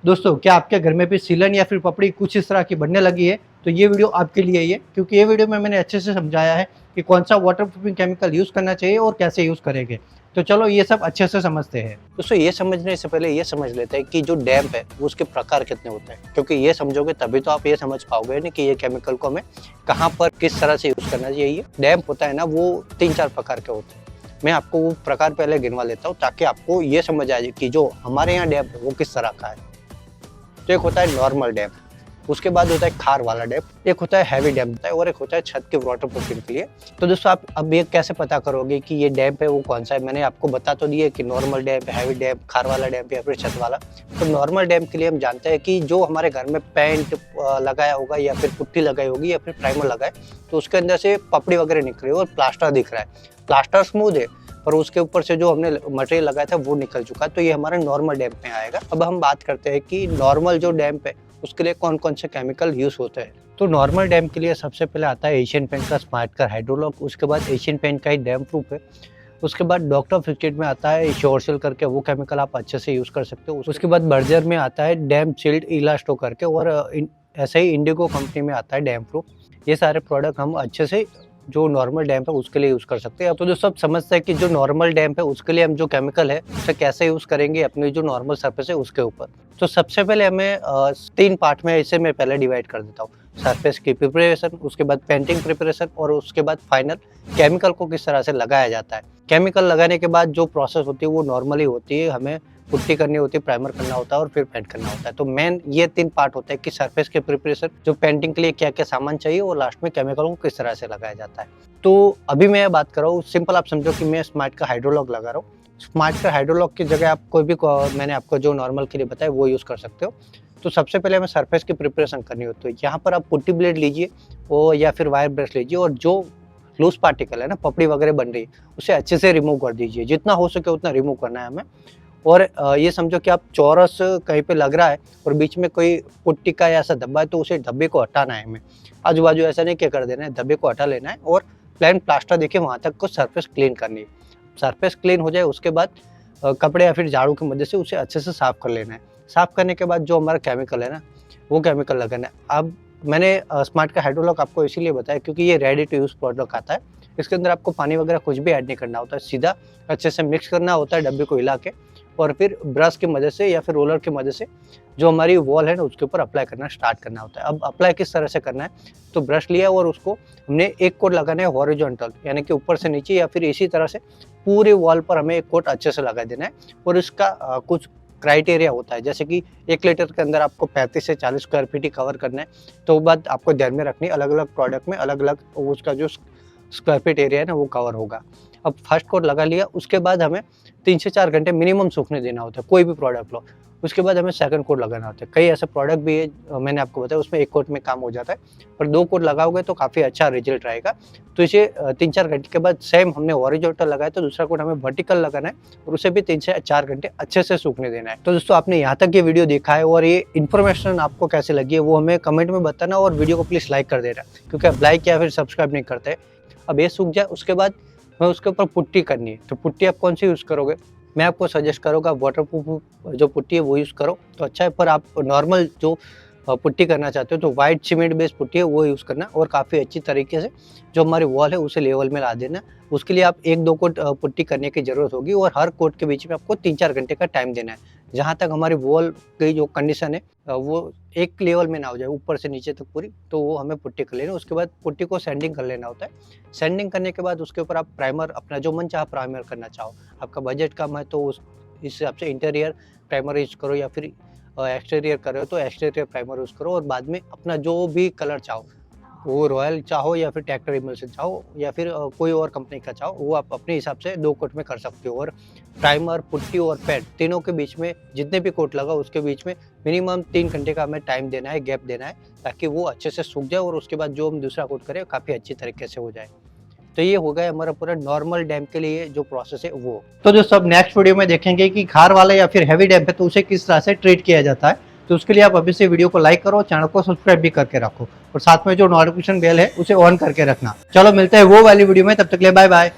दोस्तों, क्या आपके घर में भी सीलन या फिर पपड़ी कुछ इस तरह की बनने लगी है? तो ये वीडियो आपके लिए ही है, क्योंकि ये वीडियो में मैंने अच्छे से समझाया है कि कौन सा वाटर प्रूफिंग केमिकल यूज़ करना चाहिए और कैसे यूज़ करेंगे। तो चलो ये सब अच्छे से समझते हैं। दोस्तों, ये समझने से पहले ये समझ लेते हैं कि जो डैम्प है वो उसके प्रकार कितने होते हैं, क्योंकि ये समझोगे तभी तो आप ये समझ पाओगे ना कि ये केमिकल को हमें कहाँ पर किस तरह से यूज़ करना चाहिए। डैम्प होता है ना, वो 3-4 प्रकार के होते हैं। मैं आपको वो प्रकार पहले गिनवा लेता हूँ ताकि आपको ये समझ आ जाए कि जो हमारे यहाँ डैम्प है वो किस तरह का है। तो एक होता है नॉर्मल डैम्प, उसके बाद होता है खार वाला डैम्प, एक होता है हैवी डैम्प और एक होता है छत के वाटर प्रूफिंग के लिए। तो दोस्तों, आप अब ये कैसे पता करोगे कि ये डैम्प है वो कौन सा है? मैंने आपको बता तो दिया कि नॉर्मल डैम्प, हैवी डैम्प, खार वाला डैम्प या फिर छत वाला। तो नॉर्मल डैम्प के लिए हम जानते हैं कि जो हमारे घर में पेंट लगाया होगा या फिर पुट्टी लगाई होगी या फिर प्राइमर लगाए, तो उसके अंदर से पपड़ी वगैरह निकल रही है और प्लास्टर दिख रहा है। प्लास्टर स्मूथ है पर उसके ऊपर से जो हमने मटेरियल लगाया था वो निकल चुका है, तो ये हमारे नॉर्मल डैम्प में आएगा। अब हम बात करते हैं कि नॉर्मल जो डैम्प है उसके लिए कौन कौन से केमिकल यूज होते हैं। तो नॉर्मल डैम्प के लिए सबसे पहले आता है एशियन पेंट का स्मार्ट हाइड्रोलॉक, उसके बाद एशियन पेंट का ही डैम्प प्रूफ है, उसके बाद डॉक्टर फिक्सेट में आता है शोरसेल करके, वो केमिकल आप अच्छे से यूज कर सकते हो। उसके बाद बर्जर में आता है डैम्प शील्ड इलास्टो करके, और ऐसे ही इंडिगो कंपनी में आता है डैम्प प्रूफ। ये सारे प्रोडक्ट हम अच्छे से जो नॉर्मल डैम्प है उसके लिए यूज कर सकते हैं। अब तो जो सब समझते हैं कि जो नॉर्मल डैम्प है उसके लिए हम जो केमिकल है उसे कैसे यूज करेंगे अपनी जो नॉर्मल सरफेस है उसके ऊपर। तो सबसे पहले हमें 3 पार्ट में इसे मैं पहले डिवाइड कर देता हूँ। सरफेस की प्रिपरेशन, उसके बाद पेंटिंग प्रिपरेशन और उसके बाद फाइनल केमिकल को किस तरह से लगाया जाता है। केमिकल लगाने के बाद जो प्रोसेस होती है वो नॉर्मली होती है, हमें पुट्टी करनी होती है, प्राइमर करना होता है और फिर पेंट करना होता है। तो मेन ये 3 पार्ट होता है कि सरफेस के प्रिपरेशन, जो पेंटिंग के लिए क्या क्या सामान चाहिए और लास्ट में केमिकल को किस तरह से लगाया जाता है। तो अभी मैं बात कर रहा हूँ, सिंपल आप समझो कि मैं स्मार्ट का हाइड्रोलॉक लगा रहा हूँ। स्मार्ट का हाइड्रोलॉक की जगह आप कोई भी मैंने आपको जो नॉर्मल के लिए बताया वो यूज़ कर सकते हो। तो सबसे पहले हमें सरफेस की प्रिपरेशन करनी होती है। यहाँ पर आप पुट्टी ब्लेड लीजिए और या फिर वायर ब्रश लीजिए और जो लूज पार्टिकल है ना, पपड़ी वगैरह बन रही है, उसे अच्छे से रिमूव कर दीजिए। जितना हो सके उतना रिमूव करना है हमें। और ये समझो कि आप चौरस कहीं पे लग रहा है और बीच में कोई पुट्टी का ऐसा धब्बा है, तो उसे धब्बे को हटाना है हमें। आजू बाजू ऐसा नहीं क्या कर देना है, धब्बे को हटा लेना है और प्लेन प्लास्टर देखिए वहाँ तक को सरफेस क्लीन करनी है। सरफेस क्लीन हो जाए उसके बाद कपड़े या फिर झाड़ू की मदद से उसे अच्छे से साफ कर लेना है। साफ करने के बाद जो हमारा केमिकल है ना, वो केमिकल लगाना है। अब मैंने स्मार्ट का हाइड्रोलॉक आपको इसीलिए बताया क्योंकि ये रेडी टू यूज़ प्रोडक्ट आता है। इसके अंदर आपको पानी वगैरह कुछ भी ऐड नहीं करना होता है, सीधा अच्छे से मिक्स करना होता है डब्बे को हिला के, और फिर ब्रश की मदद से या फिर रोलर की मदद से जो हमारी वॉल है ना उसके ऊपर अप्लाई करना स्टार्ट करना होता है। अब अप्लाई किस तरह से करना है, तो ब्रश लिया और उसको हमने एक कोट लगाना है हॉरिजॉन्टल, यानी कि ऊपर से नीचे, या फिर इसी तरह से पूरे वॉल पर हमें एक कोट अच्छे से लगा देना है। और इसका कुछ क्राइटेरिया होता है, जैसे कि 1 लीटर के अंदर आपको 35 से 40 स्क्वायर फीट ही कवर करना है। तो वो बात आपको ध्यान में रखनी है, अलग अलग प्रोडक्ट में अलग अलग उसका जो स्क्वायर फीट एरिया है ना वो कवर होगा। अब फर्स्ट कोट लगा लिया, उसके बाद हमें 3 से 4 घंटे मिनिमम सूखने देना होता है, कोई भी प्रोडक्ट लो। उसके बाद हमें सेकंड कोट लगाना होता है। कई ऐसे प्रोडक्ट भी है मैंने आपको बताया उसमें 1 कोट में काम हो जाता है, पर 2 कोट लगाओगे तो काफ़ी अच्छा रिजल्ट रहेगा। तो इसे 3-4 घंटे के बाद सेम हमने हॉरिजॉन्टल लगाया तो दूसरा कोट हमें वर्टिकल लगाना है और उसे भी 3 से 4 घंटे अच्छे से सूखने देना है। तो दोस्तों, आपने यहाँ तक ये वीडियो देखा है और ये इन्फॉर्मेशन आपको कैसे लगी है वो हमें कमेंट में बताना, और वीडियो को प्लीज़ लाइक कर देना, क्योंकि आप लाइक या फिर सब्सक्राइब नहीं करते। अब ये सूख जाए उसके बाद हमें उसके ऊपर पुट्टी करनी है। तो पुट्टी आप कौन सी यूज़ करोगे? मैं आपको सजेस्ट करूँगा वाटरप्रूफ जो पुट्टी है वो यूज़ करो तो अच्छा है, पर आप नॉर्मल जो पुट्टी करना चाहते हो तो वाइट सीमेंट बेस्ड पुट्टी है वो यूज़ करना, और काफ़ी अच्छी तरीके से जो हमारी वॉल है उसे लेवल में ला देना। उसके लिए आप 1-2 कोट पुट्टी करने की ज़रूरत होगी, और हर कोट के बीच में आपको 3-4 घंटे का टाइम देना है, जहाँ तक हमारी वॉल की जो कंडीशन है वो एक लेवल में ना हो जाए ऊपर से नीचे तक पूरी, तो वो हमें पुट्टी कर लेनी है। उसके बाद पुट्टी को सैंडिंग कर लेना होता है। सैंडिंग करने के बाद उसके ऊपर आप प्राइमर, अपना जो मन चाहा प्राइमर करना चाहो, आपका बजट कम है तो उस हिसाब से इंटीरियर प्राइमर यूज़ करो, या फिर एक्सटीरियर कर रहे हो तो एक्सटीरियर प्राइमर यूज़ करो। और बाद में अपना जो भी कलर चाहो, वो रॉयल चाहो या फिर ट्रैक्टर इमल्शन चाहो या फिर कोई और कंपनी का चाहो, वो आप अपने हिसाब से 2 कोट में कर सकते हो। और प्राइमर, पुट्टी और पेंट तीनों के बीच में जितने भी कोट लगा उसके बीच में मिनिमम 3 घंटे का हमें टाइम देना है, गैप देना है, ताकि वो अच्छे से सूख जाए और उसके बाद जो हम दूसरा कोट करें काफ़ी अच्छी तरीके से हो जाए। तो ये हो गया हमारा पूरा नॉर्मल डैम्प के लिए जो प्रोसेस है वो। तो जो सब नेक्स्ट वीडियो में देखेंगे कि खार वाला या फिर हैवी डैम्प है तो उसे किस तरह से ट्रीट किया जाता है। तो उसके लिए आप अभी से वीडियो को लाइक करो, चैनल को सब्सक्राइब भी करके रखो, और साथ में जो नोटिफिकेशन बेल है उसे ऑन करके रखना। चलो मिलते हैं वो वाली वीडियो में, तब तक के लिए बाय बाय।